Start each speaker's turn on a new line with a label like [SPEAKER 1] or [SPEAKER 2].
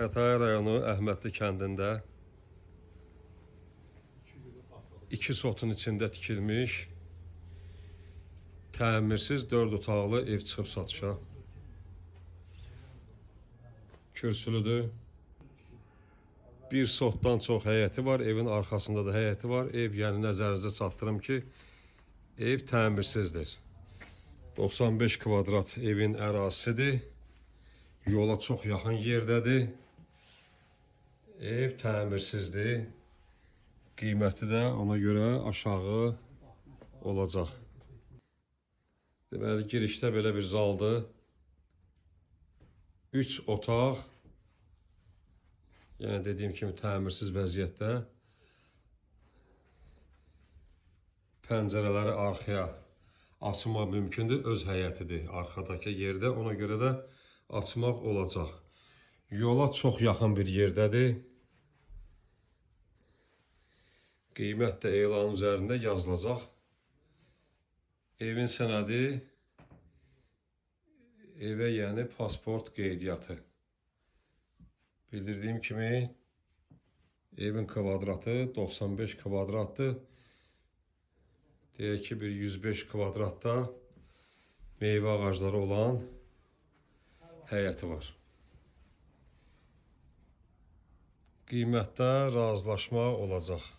[SPEAKER 1] Xətai rayonu Əhmədli kəndində 2 sotun içində tikilmiş təmirsiz 4 otaqlı ev çıxıb satışa. Kürsülüdür. Bir sotdan çox həyəti var, evin arxasında da həyəti var. Ev, yəni nəzərinizə çatdırım ki, ev təmirsizdir. 95 kvadrat evin ərazisidir. Yola çox yaxın yerdədir. Ev təmirsizdir. Qiyməti də ona görə aşağı olacaq. Deməli, girişdə belə bir zaldır. 3 otaq. Yəni, dediyim kimi təmirsiz vəziyyətdə. Pəncərələri arxaya açmaq mümkündür. Öz həyətidir arxadakı yerdə. Ona görə də açmaq olacaq. Yola çox yaxın bir yerdədir. Qiymət də elan üzərində yazılacaq. Evin sənədi evə, yəni pasport qeydiyyatı. Bildirdiyim kimi evin kvadratı 95 kvadratdır. Deyək ki, bir 105 kvadratda meyvə ağacları olan həyəti var. Qiymətdə razılaşma olacaq.